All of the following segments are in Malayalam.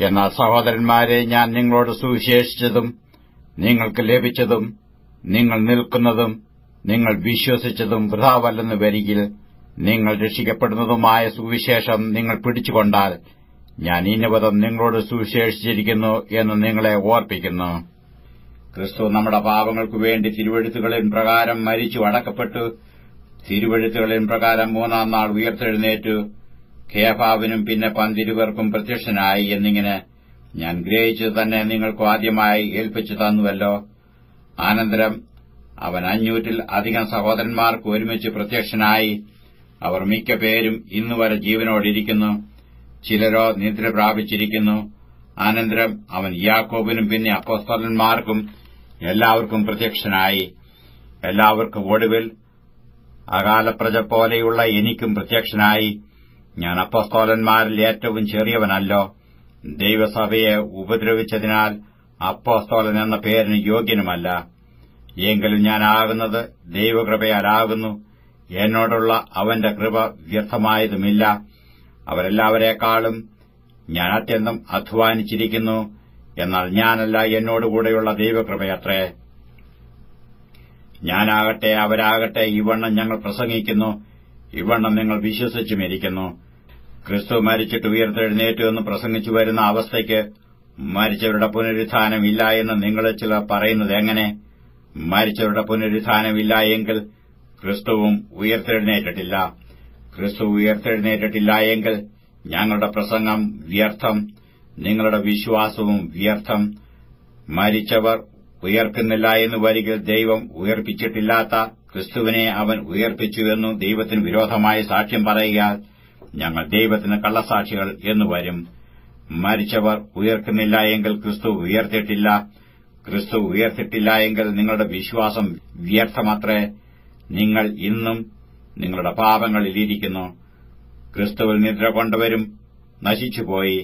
എന്നാൽ സഹോദരന്മാരെ, ഞാൻ നിങ്ങളോട് സുവിശേഷിച്ചതും നിങ്ങൾക്ക് ലഭിച്ചതും നിങ്ങൾ നിൽക്കുന്നതും നിങ്ങൾ വിശ്വസിച്ചതും വൃഥാവല്ലെന്ന് വരികിൽ നിങ്ങൾ രക്ഷിക്കപ്പെടുന്നതുമായ സുവിശേഷം നിങ്ങൾ പിടിച്ചുകൊണ്ടാൽ ഞാൻ ഇന്നവതം നിങ്ങളോട് സുവിശേഷിച്ചിരിക്കുന്നു എന്ന് നിങ്ങളെ ഓർപ്പിക്കുന്നു. ക്രിസ്തു നമ്മുടെ പാപങ്ങൾക്കു വേണ്ടി തിരുവെഴുത്തുകളിൻ പ്രകാരം മരിച്ചു അടക്കപ്പെട്ടു, തിരുവെഴുത്തുകളിൻ പ്രകാരം മൂന്നാം നാൾ ഉയർത്തെഴുന്നേറ്റു, കേഫാവിനും പിന്നെ 12 പേർക്കും പ്രത്യക്ഷനായി എന്നിങ്ങനെ ഞാൻ ഗ്രഹിച്ചത് തന്നെ നിങ്ങൾക്ക് ആദ്യമായി ഏൽപ്പിച്ചു തന്നുവല്ലോ. അനന്തരം അവൻ 500-ൽ അധികം സഹോദരന്മാർക്ക് ഒരുമിച്ച് പ്രത്യക്ഷനായി. അവർ മിക്ക പേരും ഇന്നുവരെ ജീവനോടിരിക്കുന്നു, ചിലരോ നിദ്ര പ്രാപിച്ചിരിക്കുന്നു. അനന്തരം അവൻ യാക്കോബിനും പിന്നെ അപ്പോസ്തലന്മാർക്കും എല്ലാവർക്കും പ്രത്യക്ഷനായി. എല്ലാവർക്കും ഒടുവിൽ അകാലപ്രജ പോലെയുള്ള എനിക്കും പ്രത്യക്ഷനായി. ഞാൻ അപ്പോസ്തലന്മാരിൽ ഏറ്റവും ചെറിയവനല്ലോ. ദൈവസഭയെ ഉപദ്രവിച്ചതിനാൽ അപ്പോസ്തലൻ എന്ന പേരിന് യോഗ്യനുമല്ല. എങ്കിലും ഞാനാകുന്നത് ദൈവകൃപയാലാകുന്നു. എന്നോടുള്ള അവന്റെ കൃപ വ്യർത്ഥമായതുമില്ല. അവരെല്ലാവരെക്കാളും ഞാൻ അത്യന്തം അധ്വാനിച്ചിരിക്കുന്നു. എന്നാൽ ഞാനല്ല, എന്നോടുകൂടെയുള്ള ദൈവകൃപയത്രേ. ഞാനാകട്ടെ അവരാകട്ടെ ഇവണ്ണം ഞങ്ങൾ പ്രസംഗിക്കുന്നു, ഇവണ്ണം നിങ്ങൾ വിശ്വസിച്ചുമിരിക്കുന്നു. ക്രിസ്തു മരിച്ചിട്ട് ഉയർത്തെഴുന്നേറ്റു എന്ന് പ്രസംഗിച്ചു വരുന്ന അവസ്ഥയ്ക്ക് മരിച്ചവരുടെ പുനരുത്ഥാനം ഇല്ല എന്ന് നിങ്ങൾ ചിലർ പറയുന്നത് എങ്ങനെ? മരിച്ചവരുടെ പുനരുത്ഥാനമില്ല എങ്കിൽ ക്രിസ്തുവും ഉയർത്തെഴുന്നേറ്റിട്ടില്ല. ക്രിസ്തു ഉയർത്തെഴുന്നേറ്റിട്ടില്ല എങ്കിൽ ഞങ്ങളുടെ പ്രസംഗം വ്യർത്ഥം, നിങ്ങളുടെ വിശ്വാസവും വ്യർത്ഥം. മരിച്ചവർ ഉയർക്കുന്നില്ല എന്ന് വരികിൽ ദൈവം ഉയർപ്പിച്ചിട്ടില്ലാത്ത ക്രിസ്തുവിനെ അവൻ ഉയർപ്പിച്ചുവെന്നു ദൈവത്തിന് വിരോധമായി സാക്ഷ്യം പറയുകയാൽ ഞങ്ങൾ ദൈവത്തിന് കള്ളസാക്ഷികൾ എന്നു വരും. മരിച്ചവർ ഉയർക്കുന്നില്ല എങ്കിൽ ക്രിസ്തു ഉയർത്തിയിട്ടില്ല. ക്രിസ്തു ഉയർത്തിയിട്ടില്ല എങ്കിൽ നിങ്ങളുടെ വിശ്വാസം വ്യർത്ഥമത്രേ. നിങ്ങൾ ഇന്നും നിങ്ങളുടെ പാപങ്ങളിലിരിക്കുന്നു. ക്രിസ്തുവിൽ നിദ്ര കൊണ്ടവരും നശിച്ചുപോയി.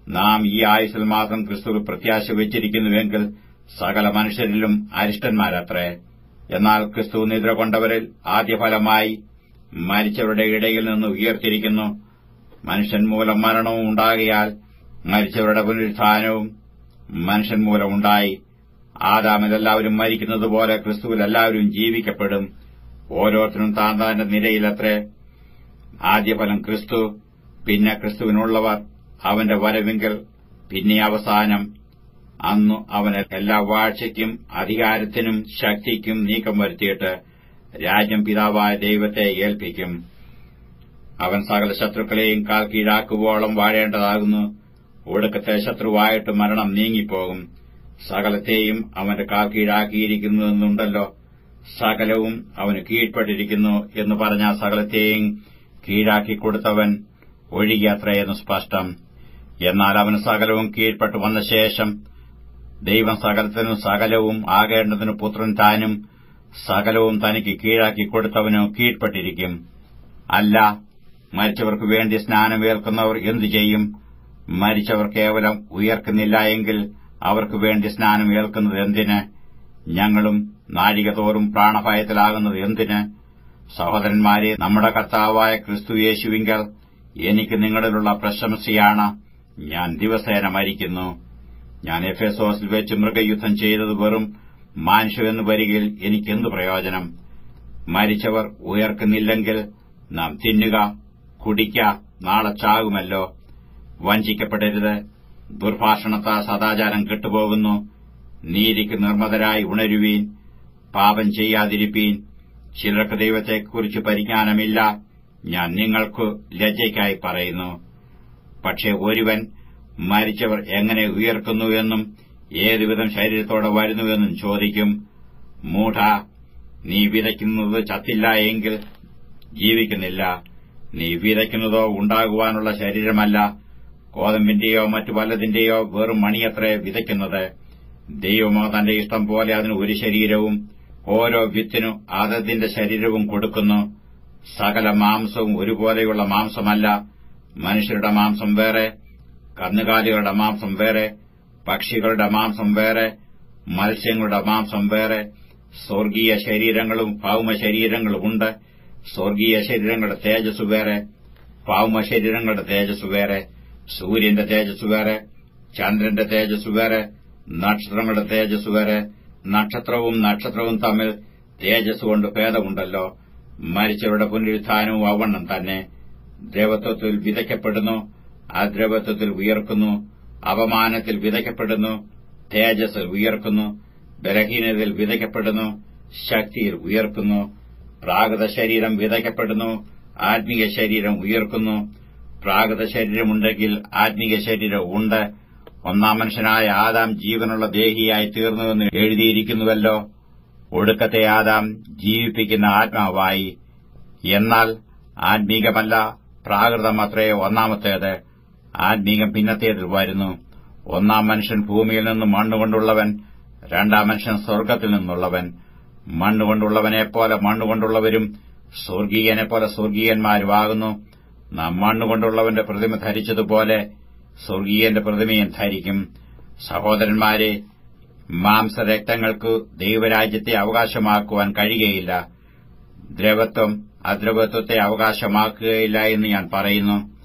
നാം ഈ ആയുസ്സിൽ മാത്രം ക്രിസ്തുവിൽ പ്രത്യാശ വച്ചിരിക്കുന്നുവെങ്കിൽ സകല മനുഷ്യരിലും അരിഷ്ടന്മാരത്രേ. എന്നാൽ ക്രിസ്തു നിദ്ര കൊണ്ടവരിൽ ആദ്യഫലമായി മരിച്ചവരുടെ ഇടയിൽ നിന്ന് ഉയർത്തിരിക്കുന്നു. മനുഷ്യൻ മൂലം മരണവും ഉണ്ടാകിയാൽ മരിച്ചവരുടെ പുനരുത്ഥാനവും മനുഷ്യൻ മൂലം ഉണ്ടായി. ആദാമിൽ എല്ലാവരും മരിക്കുന്നതുപോലെ ക്രിസ്തുവിൽ എല്ലാവരും ജീവിക്കപ്പെടും. ഓരോരുത്തരും താൻ താന്റെ നിരയിലത്രേ. ആദ്യഫലം ക്രിസ്തു, പിന്നെ ക്രിസ്തുവിനുള്ളവർ അവന്റെ വരവിങ്കൽ, പിന്നെ അവസാനം. അന്നു അവന് എല്ലാ വാഴ്ചയ്ക്കും അധികാരത്തിനും ശക്തിക്കും നീക്കം വരുത്തിയിട്ട് രാജ്യം പിതാവായ ദൈവത്തെ ഏൽപ്പിക്കും. അവൻ സകല ശത്രുക്കളെയും കാൽ കീഴാക്കുവോളം വാഴേണ്ടതാകുന്നു. ഒടുക്കത്തെ ശത്രുവായിട്ട് മരണം നീങ്ങിപ്പോകും. സകലത്തെയും അവന്റെ കാൽ കീഴാക്കിയിരിക്കുന്നുവെന്നുണ്ടല്ലോ. സകലവും അവന് കീഴ്പ്പെട്ടിരിക്കുന്നു എന്ന് പറഞ്ഞ സകലത്തെയും കീഴാക്കിക്കൊടുത്തവൻ ഒഴികെയത്രയെന്ന് സ്പഷ്ടം. എന്നാൽ അവന് സകലവും കീഴ്പ്പെട്ടു വന്ന ശേഷം ദൈവം സകലത്തിനും സകലവും ആകേണ്ടതിന് പുത്രൻ താനും സകലവും തനിക്ക് കീഴാക്കിക്കൊടുത്തവനു കീഴ്പ്പെട്ടിരിക്കും. അല്ല, മരിച്ചവർക്കു വേണ്ടി സ്നാനമേൽക്കുന്നവർ എന്തു ചെയ്യും? മരിച്ചവർ കേവലം ഉയർക്കുന്നില്ല എങ്കിൽ അവർക്ക് വേണ്ടി സ്നാനം ഏൽക്കുന്നത് എന്തിന്? ഞങ്ങളും നാഴികതോറും പ്രാണഭയത്തിലാകുന്നത് എന്തിന്? സഹോദരന്മാരെ, നമ്മുടെ കർത്താവായ ക്രിസ്തു യേശുവിങ്കൽ എനിക്ക് നിങ്ങളിലുള്ള പ്രശംസയാണ്. ഞാൻ ദിവസേന മരിക്കുന്നു. ഞാൻ എഫെസോസിൽ വെച്ച് മൃഗയുദ്ധം ചെയ്തത് വെറും മാനുഷ്യമെന്ന് വരികിൽ എനിക്കെന്തു പ്രയോജനം? മരിച്ചവർ ഉയർക്കുന്നില്ലെങ്കിൽ നാം തിന്നുക, കുടിക്ക, നാളെ ചാകുമല്ലോ. വഞ്ചിക്കപ്പെടരുത്. ദുർഭാഷണത്താൽ സദാചാരം കെട്ടുപോകുന്നു. നീതിക്ക് നിർമ്മതരായി ഉണരുവീൻ. പാപം ചെയ്യാതിരിപ്പീൻ. ചിലർക്ക് ദൈവത്തെക്കുറിച്ച് പരിജ്ഞാനമില്ല. ഞാൻ നിങ്ങൾക്ക് ലജ്ജയ്ക്കായി പറയുന്നു. പക്ഷെ ഒരുവൻ മരിച്ചവർ എങ്ങനെ ഉയർക്കുന്നു എന്നും ഏതുവിധം ശരീരത്തോടെ വരുന്നുവെന്നും ചോദിക്കും. മൂഢ, നീ വിതയ്ക്കുന്നത് ചത്തില്ല എങ്കിൽ ജീവിക്കുന്നില്ല. നീ വിതയ്ക്കുന്നതോ ഉണ്ടാകുവാനുള്ള ശരീരമല്ല, കോതമ്പിന്റെയോ മറ്റു വല്ലതിന്റെയോ വെറും മണിയത്രേ വിതയ്ക്കുന്നത്. ദൈവമോ തന്റെ ഇഷ്ടം പോലെ അതിന് ഒരു ശരീരവും ഓരോ വിത്തിനു അതതിന്റെ ശരീരവും കൊടുക്കുന്നു. സകല മാംസവും ഒരുപോലെയുള്ള മാംസമല്ല. മനുഷ്യരുടെ മാംസം വേറെ, കന്നുകാലികളുടെ മാംസം വേറെ, പക്ഷികളുടെ മാംസം വേറെ, മത്സ്യങ്ങളുടെ മാംസം വേറെ. സ്വർഗീയ ശരീരങ്ങളും ഭൌമശരീരങ്ങളുമുണ്ട്. സ്വർഗീയ ശരീരങ്ങളുടെ തേജസ് വേറെ, ഭൌമശരീരങ്ങളുടെ തേജസ് വേറെ. സൂര്യന്റെ തേജസ് വേറെ, ചന്ദ്രന്റെ തേജസ് വേറെ, നക്ഷത്രങ്ങളുടെ തേജസ് വേറെ. നക്ഷത്രവും തമ്മിൽ തേജസ് കൊണ്ട് ഭേദമുണ്ടല്ലോ. മരിച്ചവരുടെ പുനരുത്ഥാനവും അവണ്ണം തന്നെ. ദ്രവത്വത്തിൽ വിതയ്ക്കപ്പെടുന്നു, അദ്രവത്വത്തിൽ ഉയർക്കുന്നു. അപമാനത്തിൽ വിതയ്ക്കപ്പെടുന്നു, തേജസ്സിൽ ഉയർക്കുന്നു. ബലഹീനതയിൽ വിതയ്ക്കപ്പെടുന്നു, ശക്തിയിൽ ഉയർക്കുന്നു. പ്രാകൃത ശരീരം വിതയ്ക്കപ്പെടുന്നു, ആത്മീയ ശരീരം ഉയർക്കുന്നു. പ്രാകൃത ശരീരമുണ്ടെങ്കിൽ ആത്മീയ ശരീരം ഉണ്ട്. ഒന്നാം മനുഷ്യനായ ആദാം ജീവനുള്ള ദേഹിയായി തീർന്നുവെന്ന് എഴുതിയിരിക്കുന്നുവല്ലോ. ഒടുക്കത്തെ ആദാം ജീവിപ്പിക്കുന്ന ആത്മാവായി. എന്നാൽ ആത്മീകമല്ല, പ്രാകൃതമത്രേ ഒന്നാമത്തേത്. ആത്മീകം പിന്നത്തേതിൽ വരുന്നു. ഒന്നാം മനുഷ്യൻ ഭൂമിയിൽ നിന്ന് മണ്ണുകൊണ്ടുള്ളവൻ, രണ്ടാം മനുഷ്യൻ സ്വർഗ്ഗത്തിൽ നിന്നുള്ളവൻ. മണ്ണുകൊണ്ടുള്ളവനെപ്പോലെ മണ്ണുകൊണ്ടുള്ളവരും സ്വർഗീയനെപ്പോലെ സ്വർഗീയന്മാരുമാകുന്നു. നാം മണ്ണുകൊണ്ടുള്ളവന്റെ പ്രതിമ ധരിച്ചതുപോലെ സ്വർഗീയന്റെ പ്രതിമയും ധരിക്കും. സഹോദരന്മാരെ, മാംസരക്തങ്ങൾക്ക് ദൈവരാജ്യത്തെ അവകാശമാക്കുവാൻ കഴിയുകയില്ല. ദ്രവത്വം അദ്രവത്വത്തെ അവകാശമാക്കുകയില്ല എന്ന് ഞാൻ പറയുന്നു.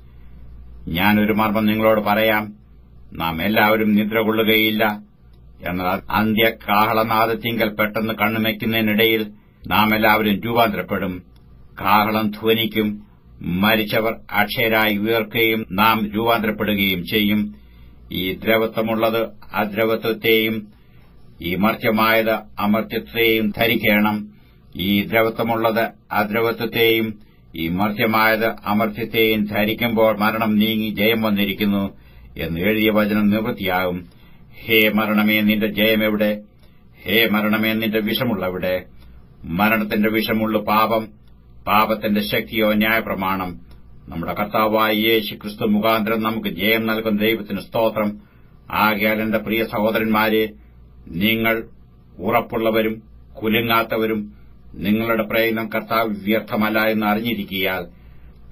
ഞാനൊരു മർമ്മം നിങ്ങളോട് പറയാം. നാം എല്ലാവരും നിദ്ര കൊള്ളുകയില്ല. എന്നാൽ അന്ത്യകാഹളനാദത്തിങ്കൽ പെട്ടെന്ന് കണ്ണുമയ്ക്കുന്നതിനിടയിൽ നാം എല്ലാവരും രൂപാന്തരപ്പെടും. കാഹളം ധ്വനിക്കും. മരിച്ചവർ അക്ഷയരായി ഉയർക്കുകയും നാം രൂപാന്തരപ്പെടുകയും ചെയ്യും. ഈ ദ്രവത്വമുള്ളത് അദ്രവത്വത്തെയും ഈ മർത്യമായത് അമർത്യത്തെയും ധരിക്കണം. ഈ ദ്രവത്വമുള്ളത് അദ്രവത്വത്തെയും ഈ മർത്യമായത് അമർത്യത്തെയും ധരിക്കുമ്പോൾ മരണം നീങ്ങി ജയം വന്നിരിക്കുന്നു എന്ന് എഴുതിയ വചനം നിവൃത്തിയാകും. ഹേ മരണമേ, നിന്റെ ജയമെവിടെ? ഹേ മരണമേ, നിന്റെ വിഷമുള്ളവിടെ? മരണത്തിന്റെ വിഷമുള്ളു പാപം, പാപത്തിന്റെ ശക്തിയോ ന്യായപ്രമാണം. നമ്മുടെ കർത്താവായ യേശു ക്രിസ്തു മുഖാന്തരം നമുക്ക് ജയം നൽകുന്ന ദൈവത്തിന് സ്തോത്രം. ആകയാൽ എന്റെ പ്രിയ സഹോദരന്മാരെ, നിങ്ങൾ ഉറപ്പുള്ളവരും കുലുങ്ങാത്തവരും നിങ്ങളുടെ പ്രയത്നം കർത്താവ് വ്യർത്ഥമല്ല എന്ന് അറിഞ്ഞിരിക്കയാൽ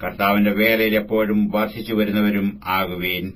കർത്താവിന്റെ വേലയിൽ എപ്പോഴും വർദ്ധിച്ചു വരുന്നവരും ആകുവീൻ.